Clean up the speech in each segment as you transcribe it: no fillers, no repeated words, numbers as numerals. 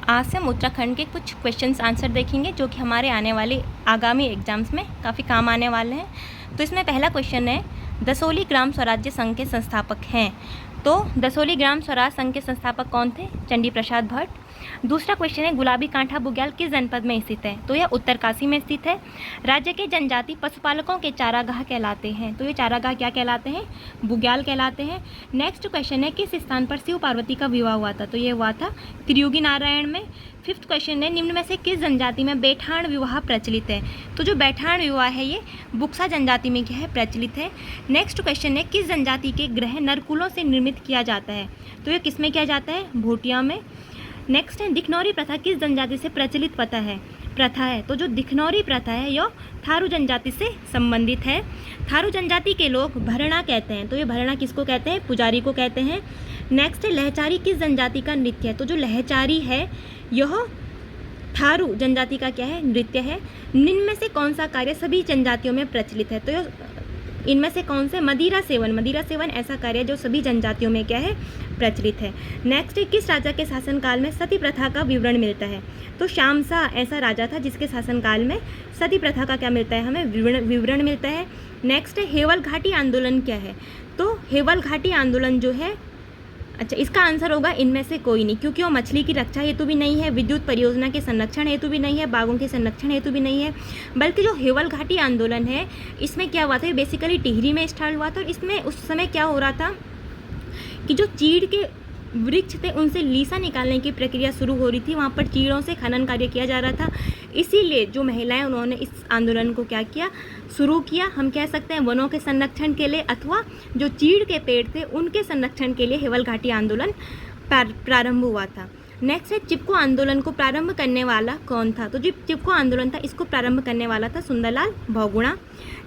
आज से हम उत्तराखंड के कुछ क्वेश्चंस आंसर देखेंगे जो कि हमारे आने वाले आगामी एग्जाम्स में काफ़ी काम आने वाले हैं। तो इसमें पहला क्वेश्चन है, दसोली ग्राम स्वराज्य संघ के संस्थापक हैं। तो दसोली ग्राम स्वराज संघ के संस्थापक कौन थे? चंडी प्रसाद भट्ट। दूसरा क्वेश्चन है, गुलाबी कांठा बुग्याल किस जनपद में स्थित है? तो यह उत्तरकाशी में स्थित है। राज्य के जनजाति पशुपालकों के चारागाह कहलाते हैं। तो ये चारागाह क्या कहलाते हैं? बुग्याल कहलाते हैं। नेक्स्ट क्वेश्चन है, किस स्थान पर शिव पार्वती का विवाह हुआ था? तो ये हुआ था त्रियुगी नारायण में। फिफ्थ क्वेश्चन है, निम्न में से किस जनजाति में बैठाण विवाह प्रचलित है? तो जो बैठाण विवाह है ये बुक्सा जनजाति में क्या है? प्रचलित है। नेक्स्ट क्वेश्चन है, किस जनजाति के ग्रह नरकुलों से निर्मित किया जाता है? तो ये किस में किया जाता है? भोटिया में। नेक्स्ट है, दिखनौरी प्रथा किस जनजाति से प्रचलित प्रथा है? तो जो दिखनौरी प्रथा है यह थारू जनजाति से संबंधित है। थारू जनजाति के लोग भरणा कहते हैं। तो ये भरणा किसको कहते हैं? पुजारी को कहते हैं। नेक्स्ट है, लहचारी किस जनजाति का नृत्य है? तो जो लहचारी है यह थारू जनजाति का क्या है? नृत्य है। निम्न में से कौन सा कार्य सभी जनजातियों में प्रचलित है? तो यह इनमें से कौन से? मदिरा सेवन ऐसा कार्य जो सभी जनजातियों में क्या है? प्रचलित है। नेक्स्ट, किस राजा के शासनकाल में सती प्रथा का विवरण मिलता है? तो शामशाह ऐसा राजा था जिसके शासनकाल में सती प्रथा का क्या मिलता है? हमें विवरण मिलता है। नेक्स्ट है, हेवल घाटी आंदोलन क्या है? तो हेवल घाटी आंदोलन जो है, अच्छा इसका आंसर होगा इनमें से कोई नहीं, क्योंकि वो मछली की रक्षा हेतु भी नहीं है, विद्युत परियोजना के संरक्षण हेतु भी नहीं है, बाघों के संरक्षण हेतु भी नहीं है, बल्कि जो हेवल घाटी आंदोलन है इसमें क्या हुआ था? बेसिकली टिहरी में स्टार्ट हुआ था। और इसमें उस समय क्या हो रहा था कि जो चीड़ के वृक्ष थे उनसे लीसा निकालने की प्रक्रिया शुरू हो रही थी। वहाँ पर चीड़ों से खनन कार्य किया जा रहा था। इसीलिए जो महिलाएं उन्होंने इस आंदोलन को क्या किया? शुरू किया। हम कह सकते हैं वनों के संरक्षण के लिए अथवा जो चीड़ के पेड़ थे उनके संरक्षण के लिए हेवल घाटी आंदोलन प्रारंभ हुआ था। नेक्स्ट है, चिपको आंदोलन को प्रारंभ करने वाला कौन था? तो जो चिपको आंदोलन था इसको प्रारंभ करने वाला था सुंदरलाल बहुगुणा।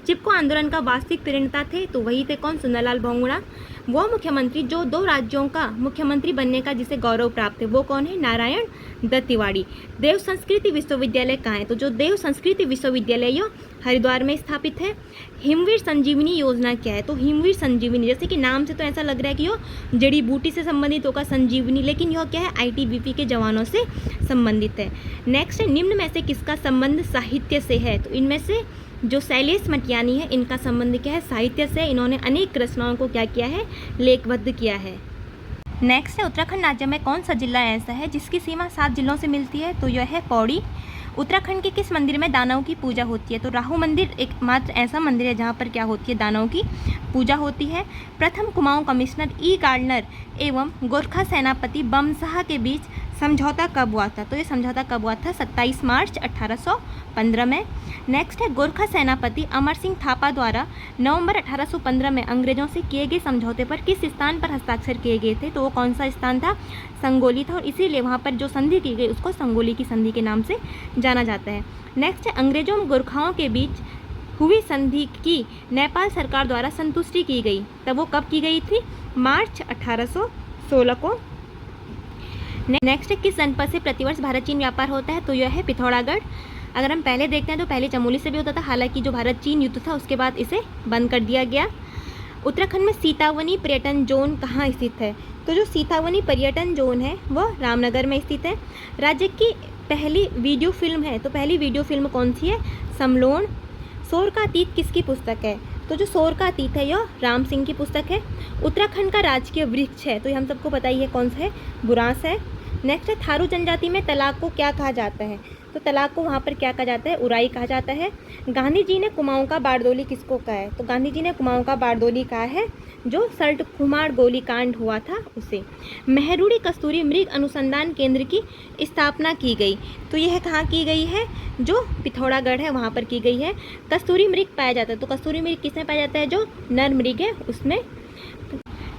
चिपको आंदोलन का वास्तविक प्रेरणा थे तो वही थे कौन? सुंदरलाल बहुगुणा। वो मुख्यमंत्री जो 2 राज्यों का मुख्यमंत्री बनने का जिसे गौरव प्राप्त है वो कौन है? नारायण दत्त तिवारी। देव संस्कृति विश्वविद्यालय कहाँ है? तो जो देव संस्कृति विश्वविद्यालय यह हरिद्वार में स्थापित है। हिमवीर संजीवनी योजना क्या है? तो हिमवीर संजीवनी, जैसे कि नाम से तो ऐसा लग रहा है कि यह जड़ी बूटी से संबंधित होगा संजीवनी, लेकिन यह क्या है? आईटीबीपी के जवानों से संबंधित है। नेक्स्ट है, निम्न में से किसका संबंध साहित्य से है? तो इनमें से जो शैलेश मटियानी है इनका संबंध क्या है? साहित्य से। इन्होंने अनेक रचनाओं को क्या किया है? लेखबद्ध किया है। नेक्स्ट है, उत्तराखंड राज्य में कौन सा जिला ऐसा है जिसकी सीमा 7 जिलों से मिलती है? तो यह है पौड़ी। उत्तराखंड के किस मंदिर में दानवों की पूजा होती है? तो राहु मंदिर एकमात्र ऐसा मंदिर है जहाँ पर क्या होती है? दानवों की पूजा होती है। प्रथम कुमाऊं कमिश्नर ई गार्डनर एवं गोरखा सेनापति बमशाह के बीच समझौता कब हुआ था? तो ये समझौता कब हुआ था? 27 मार्च 1815 में। नेक्स्ट है, गोरखा सेनापति अमर सिंह थापा द्वारा नवंबर 1815 में अंग्रेजों से किए गए समझौते पर किस स्थान पर हस्ताक्षर किए गए थे? तो वो कौन सा स्थान था? संगोली था। और इसीलिए वहाँ पर जो संधि की गई उसको संगोली की संधि के नाम से जाना जाता है। नेक्स्ट है, अंग्रेजों और गोरखाओं के बीच हुई संधि की नेपाल सरकार द्वारा संतुष्टि की गई, तब वो कब की गई थी? मार्च 1816 को। नेक्स्ट, किस जनपद से प्रतिवर्ष भारत चीन व्यापार होता है? तो यह है पिथौरागढ़। अगर हम पहले देखते हैं तो पहले चमोली से भी होता था, हालांकि जो भारत चीन युद्ध था उसके बाद इसे बंद कर दिया गया। उत्तराखंड में सीतावनी पर्यटन जोन कहाँ स्थित है? तो जो सीतावनी पर्यटन जोन है वह रामनगर में स्थित है। राज्य की पहली वीडियो फिल्म है, तो पहली वीडियो फिल्म कौन सी है? समलोन। शोर का अतीत किसकी पुस्तक है? तो जो शोर का अतीत है यह राम सिंह की पुस्तक है। उत्तराखंड का राजकीय वृक्ष है, तो ये हम सबको पता ही है कौन सा है? बुरांस है। नेक्स्ट है, थारू जनजाति में तलाक को क्या कहा जाता है? तो तलाक को वहाँ पर क्या कहा जाता है? उराई कहा जाता है। गांधी जी ने कुमाऊं का बारदोली किसको कहा है? तो गांधी जी ने कुमाऊं का बारदोली कहा है जो सल्टकुमार गोलीकांड हुआ था उसे। मेहरुड़ी कस्तूरी मृग अनुसंधान केंद्र की स्थापना की गई, तो यह कहाँ की गई है? जो पिथौरागढ़ है वहाँ पर की गई है। कस्तूरी मृग पाया जाता है, तो कस्तूरी मृग किसमें पाया जाता है? जो नर मृग है उसमें।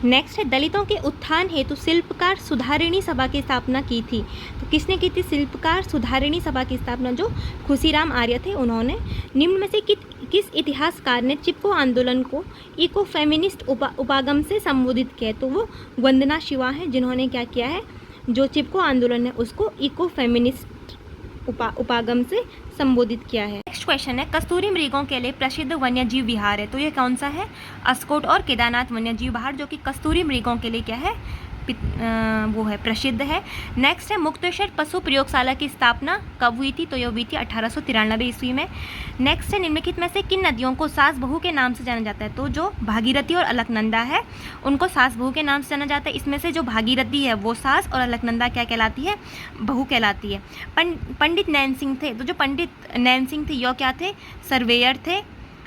नेक्स्ट है, दलितों के उत्थान हेतु शिल्पकार सुधारिणी सभा की स्थापना की थी, तो किसने की थी? शिल्पकार सुधारिणी सभा की स्थापना जो खुशीराम आर्य थे उन्होंने। निम्न में से किस इतिहासकार ने चिपको आंदोलन को इको फेमिनिस्ट उपागम से संबोधित किया? तो वो वंदना शिवा हैं जिन्होंने क्या किया है? जो चिपको आंदोलन है उसको इको फेमिनिस्ट उपागम से संबोधित किया है। नेक्स्ट क्वेश्चन है, कस्तूरी मृगों के लिए प्रसिद्ध वन्यजीव विहार है, तो ये कौन सा है? अस्कोट और केदारनाथ वन्यजीव विहार, जो कि कस्तूरी मृगों के लिए क्या है? वो है प्रसिद्ध है। नेक्स्ट है मुक्तेश्वर पशु प्रयोगशाला की स्थापना कब हुई थी? तो यह हुई थी 1893 ईस्वी में। नेक्स्ट है निम्नलिखित में से किन नदियों को सास बहू के नाम से जाना जाता है? तो जो भागीरथी और अलकनंदा है उनको सास बहू के नाम से जाना जाता है। इसमें से जो भागीरथी है वो सास और अलकनंदा क्या कहलाती है? बहू कहलाती है। पंडित नैन सिंह थे, तो जो पंडित नैन सिंह थे यह क्या थे? सर्वेयर थे।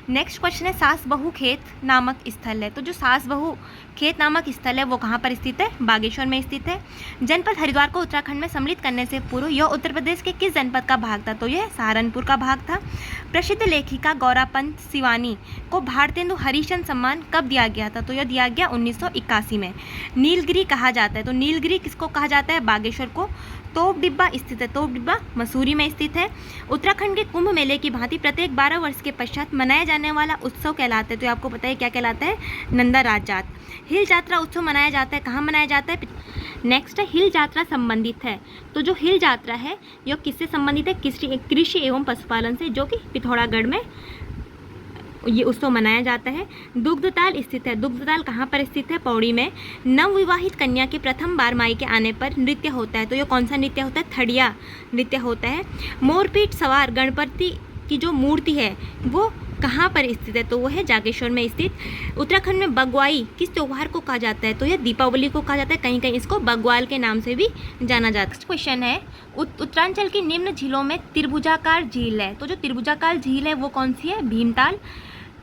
नेक्स्ट क्वेश्चन है सास बहू खेत नामक स्थल है, तो जो सास बहू खेत नामक स्थल है वो कहाँ पर स्थित है? बागेश्वर में स्थित है। जनपद हरिद्वार को उत्तराखंड में सम्मिलित करने से पूर्व यह उत्तर प्रदेश के किस जनपद का भाग था? तो यह सहारनपुर का भाग था। प्रसिद्ध लेखिका गौरापंत सिवानी को भारतेंदु हरिश्चंद्र सम्मान कब दिया गया था? तो यह दिया गया 1981 में। नीलगिरी कहा जाता है, तो नीलगिरी किसको कहा जाता है? बागेश्वर को। तोप डिब्बा स्थित है, तोप डिब्बा मसूरी में स्थित है। उत्तराखंड के कुंभ मेले की भांति प्रत्येक 12 वर्ष के पश्चात मनाया जाने वाला उत्सव कहलाता है, तो आपको पता है क्या कहलाता है? नंदा राज जात। हिल यात्रा उत्सव मनाया जाता है, कहाँ मनाया जाता है? नेक्स्ट है हिल यात्रा संबंधित है, तो जो हिल यात्रा है यह किससे संबंधित है? कृषि एवं पशुपालन से, जो कि पिथौरागढ़ में ये उत्सव मनाया जाता है। दुग्धताल स्थित है, दुग्धताल कहाँ पर स्थित है? पौड़ी में। नवविवाहित कन्या के प्रथम बार मायके आने पर नृत्य होता है, तो ये कौन सा नृत्य होता है? थड़िया नृत्य होता है। मोरपीठ सवार गणपति की जो मूर्ति है वो कहाँ पर स्थित है? तो वो है जागेश्वर में स्थित। उत्तराखंड में बग्वाई किस त्यौहार को कहा जाता है? तो यह दीपावली को कहा जाता है, कहीं कहीं इसको बग्वाल के नाम से भी जाना जाता है। नेक्स्ट क्वेश्चन है उत्तरांचल की निम्न झीलों में त्रिभुजाकार झील है, तो जो त्रिभुजाकार झील है वो कौन सी है? भीमताल।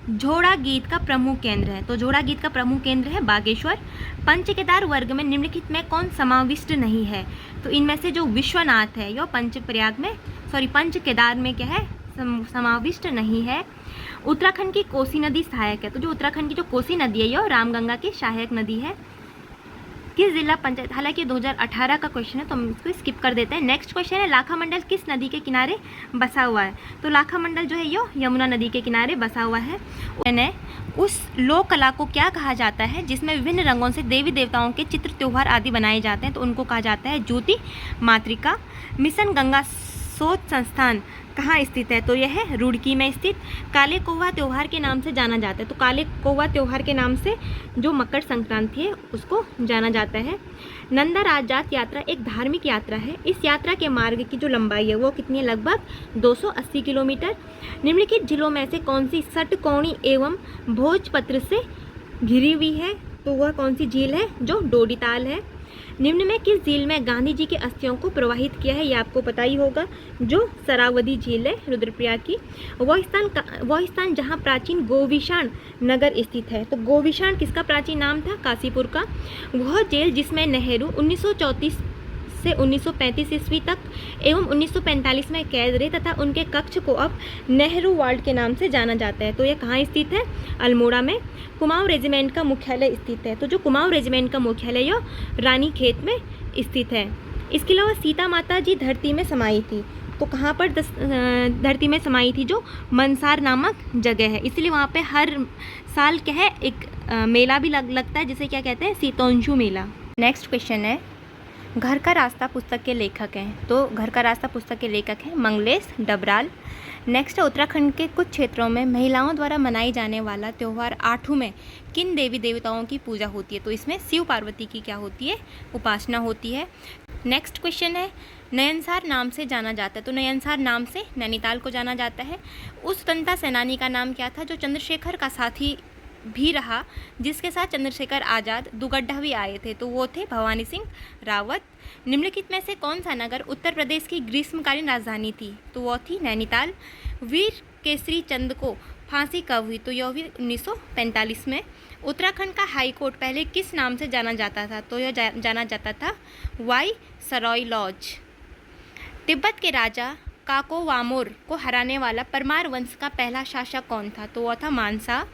झोड़ा गीत का प्रमुख केंद्र है, तो झोड़ा गीत का प्रमुख केंद्र है बागेश्वर। पंच केदार वर्ग में निम्नलिखित में कौन समाविष्ट नहीं है? तो इनमें से जो विश्वनाथ है यह पंच केदार में क्या है? समाविष्ट नहीं है। उत्तराखंड की कोसी नदी सहायक है, तो जो उत्तराखंड की जो कोसी नदी है यह रामगंगा की सहायक नदी है। किस जिला पंचायत, हालांकि 2018 का क्वेश्चन है तो हम इसको स्किप कर देते हैं। नेक्स्ट क्वेश्चन है लाखा मंडल किस नदी के किनारे बसा हुआ है? तो लाखा मंडल जो है यो यमुना नदी के किनारे बसा हुआ है। उस लोक कला को क्या कहा जाता है जिसमें विभिन्न रंगों से देवी देवताओं के चित्र त्योहार आदि बनाए जाते हैं? तो उनको कहा जाता है ज्योति मातृका। मिशन गंगा शोध संस्थान कहाँ स्थित है? तो यह है रुड़की में स्थित। काले कौवा त्यौहार के नाम से जाना जाता है, तो काले कौवा त्यौहार के नाम से जो मकर संक्रांति है उसको जाना जाता है। नंदा राजजात यात्रा एक धार्मिक यात्रा है। इस यात्रा के मार्ग की जो लंबाई है वो कितनी है? लगभग 280 किलोमीटर। निम्नलिखित जिलों में से कौन सी षटकोणी एवं भोजपत्र से घिरी हुई है? तो वह कौन सी झील है? जो डोडीताल है। निम्न में किस झील में गांधी जी की अस्थियों को प्रवाहित किया है? ये आपको पता ही होगा, जो शरावती झील है रुद्रप्रयाग की। वह स्थान जहाँ प्राचीन गोविशाण नगर स्थित है, तो गोविशाण किसका प्राचीन नाम था? काशीपुर का। वह जेल जिसमें नेहरू 1934 से 1935 ईस्वी तक एवं 1945 में कैद रहे तथा उनके कक्ष को अब नेहरू वार्ड के नाम से जाना जाता है, तो यह कहाँ स्थित है? अल्मोड़ा में। कुमाऊं रेजिमेंट का मुख्यालय स्थित है, तो जो कुमाऊं रेजिमेंट का मुख्यालय यह रानीखेत में स्थित है। इसके अलावा सीता माता जी धरती में समाई थी, तो कहाँ पर धरती में समाई थी? जो मनसार नामक जगह है, इसलिए वहाँ पे हर साल क्या है एक मेला भी लगता है जिसे क्या कहते हैं? सीतोंशु मेला। नेक्स्ट क्वेश्चन है घर का रास्ता पुस्तक के लेखक हैं, तो घर का रास्ता पुस्तक के लेखक हैं मंगलेश डबराल। नेक्स्ट है उत्तराखंड के कुछ क्षेत्रों में महिलाओं द्वारा मनाई जाने वाला त्यौहार आठू में किन देवी देवताओं की पूजा होती है? तो इसमें शिव पार्वती की क्या होती है? उपासना होती है। नेक्स्ट क्वेश्चन है नयनसार नाम से जाना जाता है, तो नयनसार नाम से नैनीताल को जाना जाता है। उस स्वतंत्रता सेनानी का नाम क्या था जो चंद्रशेखर का साथी भी रहा, जिसके साथ चंद्रशेखर आज़ाद दुगड्डा भी आए थे? तो वो थे भवानी सिंह रावत। निम्नलिखित में से कौन सा नगर उत्तर प्रदेश की ग्रीष्मकालीन राजधानी थी? तो वो थी नैनीताल। वीर केसरी चंद को फांसी कब हुई? तो यह हुई 1945 में। उत्तराखंड का हाई कोर्ट पहले किस नाम से जाना जाता था? तो यह जाना जाता था वाई सराय लॉज। तिब्बत के राजा काको वामोर को हराने वाला परमार वंश का पहला शासक कौन था? तो वह था मानसा।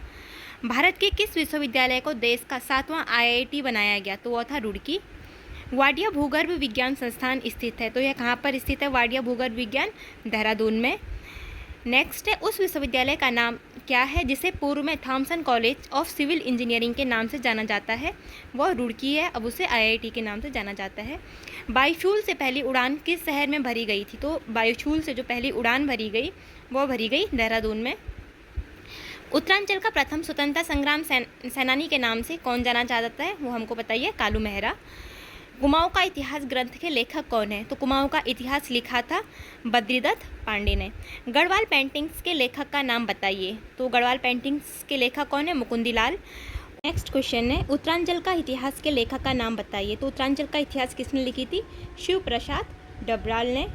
भारत के किस विश्वविद्यालय को देश का 7वां IIT बनाया गया? तो वह था रुड़की। वाडिया भूगर्भ विज्ञान संस्थान स्थित है, तो यह कहाँ पर स्थित है? वाडिया भूगर्भ विज्ञान देहरादून में। नेक्स्ट है उस विश्वविद्यालय का नाम क्या है जिसे पूर्व में Thomason college of civil engineering के नाम से जाना जाता है? वह रुड़की है, अब उसे IIT के नाम से जाना जाता है। बायोफ्यूल से पहली उड़ान किस शहर में भरी गई थी? तो बायोफ्यूल से जो पहली उड़ान भरी गई वह भरी गई देहरादून में। उत्तरांचल का प्रथम स्वतंत्रता संग्राम सेनानी के नाम से कौन जाना जाता है? वो हमको बताइए, कालू मेहरा। कुमाऊं का इतिहास ग्रंथ के लेखक कौन है? तो कुमाऊं का इतिहास लिखा था बद्रीदत्त पांडे ने। गढ़वाल पेंटिंग्स के लेखक का नाम बताइए। तो गढ़वाल पेंटिंग्स के लेखक कौन है? मुकुंदीलाल। नेक्स्ट क्वेश्चन है उत्तरांचल का इतिहास के लेखक का नाम बताइए। तो उत्तरांचल का इतिहास किसने लिखी थी? शिव प्रसाद डबराल ने।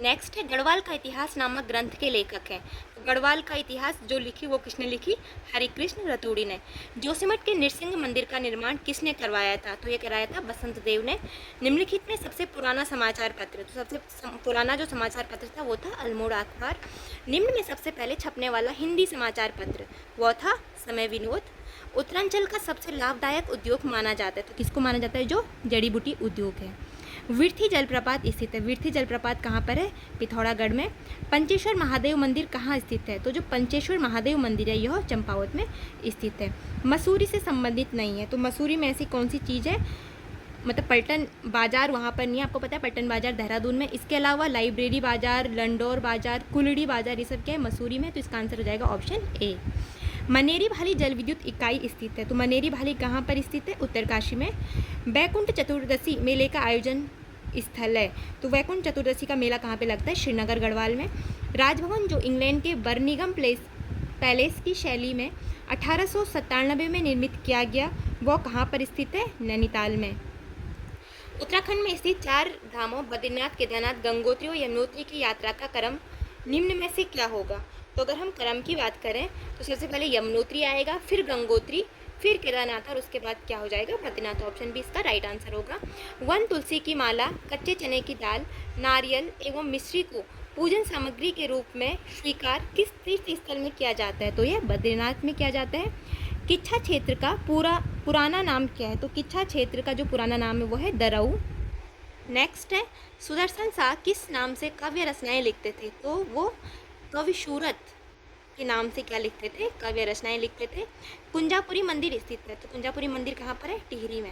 नेक्स्ट है गढ़वाल का इतिहास नामक ग्रंथ के लेखक हैं। तो गढ़वाल का इतिहास जो लिखी वो किसने लिखी? हरिकृष्ण रतूड़ी ने। जोशीमठ के नृसिंह मंदिर का निर्माण किसने करवाया था? तो ये कराया था बसंत देव ने। निम्नलिखित में सबसे पुराना समाचार पत्र, तो सबसे पुराना जो समाचार पत्र था वो था अल्मोड़ा अखबार। निम्न में सबसे पहले छपने वाला हिंदी समाचार पत्र वो था समय विनोद। उत्तरांचल का सबसे लाभदायक उद्योग माना जाता है। तो किसको माना जाता है? जो जड़ी बूटी उद्योग है। विर्थी जलप्रपात स्थित है। विर्थी जलप्रपात कहाँ पर है? पिथौरागढ़ में। पंचेश्वर महादेव मंदिर कहाँ स्थित है? तो जो पंचेश्वर महादेव मंदिर है यह चंपावत में स्थित है। मसूरी से संबंधित नहीं है। तो मसूरी में ऐसी कौन सी चीज़ है? मतलब पलटन बाजार वहाँ पर नहीं है, आपको पता है पलटन बाजार देहरादून में। इसके अलावा लाइब्रेरी बाजार, लंडौर बाजार, कुलड़ी बाजार, ये सब क्या है? मसूरी में। तो इसका आंसर हो जाएगा ऑप्शन ए। मनेरी भाली जल विद्युत इकाई स्थित है। तो मनेरी भाली कहाँ पर स्थित है? उत्तरकाशी में। बैकुंठ चतुर्दशी मेले का आयोजन स्थल है। तो वैकुंठ चतुर्दशी का मेला कहाँ पे लगता है? श्रीनगर गढ़वाल में। राजभवन जो इंग्लैंड के बर्मिंघम पैलेस की शैली में 1897 में निर्मित किया गया वो कहाँ पर स्थित है? नैनीताल में। उत्तराखंड में स्थित 4 धामों बद्रीनाथ, केदारनाथ, गंगोत्री और यमुनोत्री की यात्रा का क्रम निम्न में से क्या होगा? तो अगर हम क्रम की बात करें तो सबसे पहले यमुनोत्री आएगा, फिर गंगोत्री, फिर केदारनाथ और उसके बाद क्या हो जाएगा? बद्रीनाथ। ऑप्शन बी इसका राइट आंसर होगा। 1 तुलसी की माला, कच्चे चने की दाल, नारियल एवं मिश्री को पूजन सामग्री के रूप में स्वीकार किस तीर्थ स्थल में किया जाता है? तो यह बद्रीनाथ में किया जाता है। किच्छा क्षेत्र का पुराना नाम क्या है? तो किच्छा क्षेत्र का जो पुराना नाम है वो है दरऊ। नेक्स्ट है सुदर्शन शाह किस नाम से काव्य रचनाएं लिखते थे? तो वो कवि सूरत के नाम से क्या लिखते थे? काव्य रचनाएं लिखते थे। कुंजापुरी मंदिर स्थित है। तो कुंजापुरी मंदिर कहाँ पर है? टिहरी में।